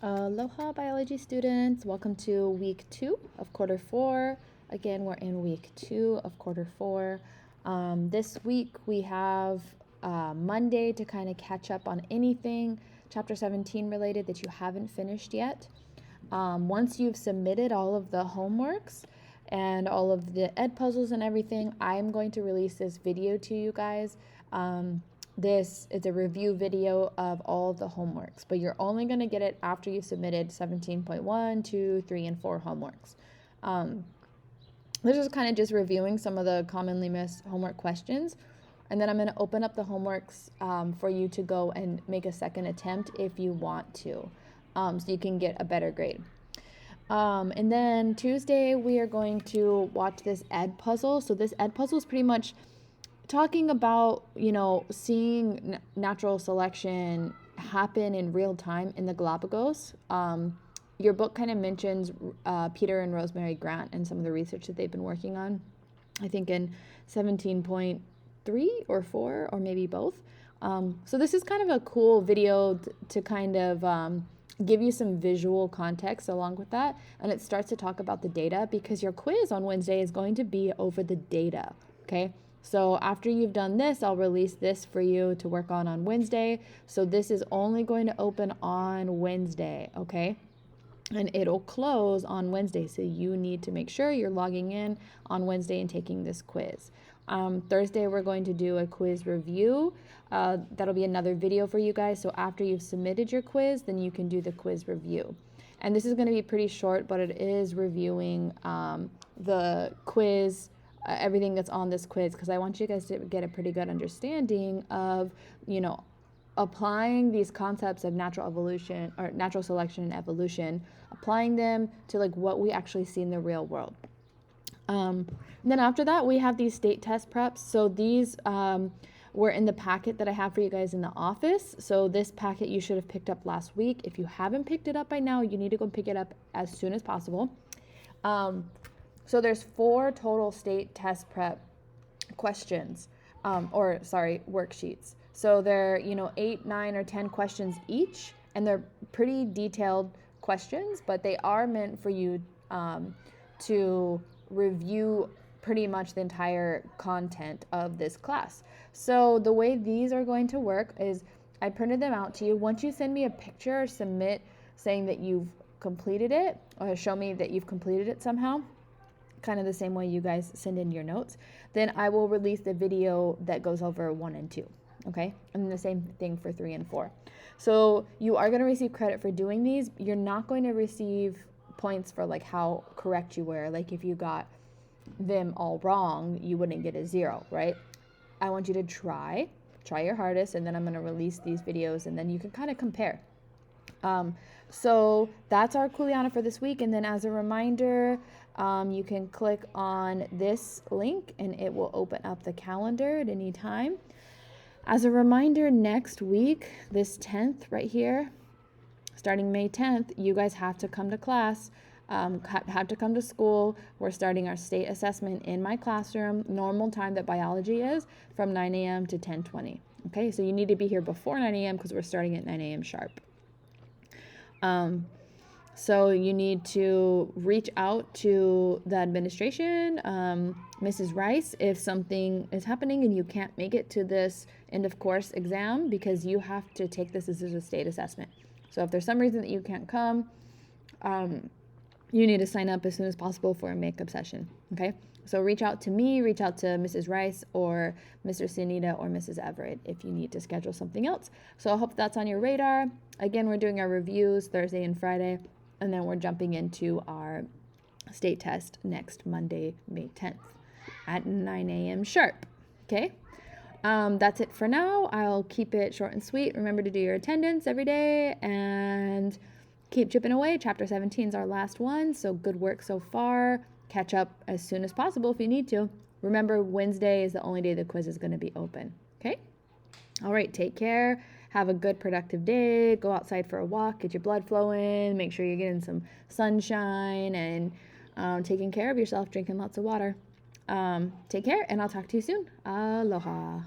Aloha biology students, welcome to week 2 of quarter 4. Again, we're in week 2 of quarter 4. This week we have Monday to kind of catch up on anything chapter 17 related that you haven't finished yet. Once you've submitted all of the homeworks and all of the ed puzzles and everything, I'm going to release this video to you guys. This is a review video of all of the homeworks, but you're only going to get it after you submitted 17.1, 2, 3, and 4 homeworks. This is kind of just reviewing some of the commonly missed homework questions, and then I'm going to open up the homeworks for you to go and make a second attempt if you want to, so you can get a better grade. And then Tuesday we are going to watch this ed puzzle. So this ed puzzle is pretty much talking about, seeing natural selection happen in real time in the Galapagos. Your book kind of mentions Peter and Rosemary Grant and some of the research that they've been working on, I think in 17.3 or 4, or maybe both. So this is kind of a cool video to kind of give you some visual context along with that. And it starts to talk about the data, because your quiz on Wednesday is going to be over the data, okay? So after you've done this, I'll release this for you to work on Wednesday. So this is only going to open on Wednesday, okay? And it'll close on Wednesday. So you need to make sure you're logging in on Wednesday and taking this quiz. Thursday, we're going to do a quiz review. That'll be another video for you guys. So after you've submitted your quiz, then you can do the quiz review. And this is going to be pretty short, but it is reviewing the quiz, everything that's on this quiz, because I want you guys to get a pretty good understanding of, applying these concepts of natural evolution or natural selection and evolution, applying them to like what we actually see in the real world. Then after that, we have these state test preps. So these were in the packet that I have for you guys in the office. So this packet you should have picked up last week. If you haven't picked it up by now, you need to go pick it up as soon as possible. So there's 4 total state test prep questions, worksheets. So they're, 8, 9, or 10 questions each, and they're pretty detailed questions, but they are meant for you to review pretty much the entire content of this class. So the way these are going to work is I printed them out to you. Once you send me a picture or submit saying that you've completed it, or show me that you've completed it somehow, kind of the same way you guys send in your notes, then I will release the video that goes over 1 and 2, okay? And the same thing for 3 and 4. So you are going to receive credit for doing these. You're not going to receive points for like how correct you were. Like if you got them all wrong, you wouldn't get a 0, right? I want you to try your hardest, and then I'm going to release these videos, and then you can kind of compare. So that's our Kuleana for this week. And then as a reminder, you can click on this link and it will open up the calendar at any time. As a reminder, next week, this 10th right here, starting May 10th, you guys have to come to class, have to come to school. We're starting our state assessment in my classroom, normal time that biology is, from 9 a.m. to 10:20. Okay, so you need to be here before 9 a.m. because we're starting at 9 a.m. sharp. So you need to reach out to the administration, Mrs. Rice, if something is happening and you can't make it to this end of course exam, because you have to take this as a state assessment. So if there's some reason that you can't come, you need to sign up as soon as possible for a makeup session, okay? So reach out to me, reach out to Mrs. Rice or Mr. Sunita or Mrs. Everett if you need to schedule something else. So I hope that's on your radar. Again, we're doing our reviews Thursday and Friday, and then we're jumping into our state test next Monday, May 10th at 9 a.m. sharp, okay? That's it for now. I'll keep it short and sweet. Remember to do your attendance every day and keep chipping away. Chapter 17 is our last one, so good work so far. Catch up as soon as possible if you need to. Remember, Wednesday is the only day the quiz is going to be open, okay? All right, take care. Have a good, productive day. Go outside for a walk, get your blood flowing, make sure you're getting some sunshine, and taking care of yourself, drinking lots of water. Take care, and I'll talk to you soon. Aloha.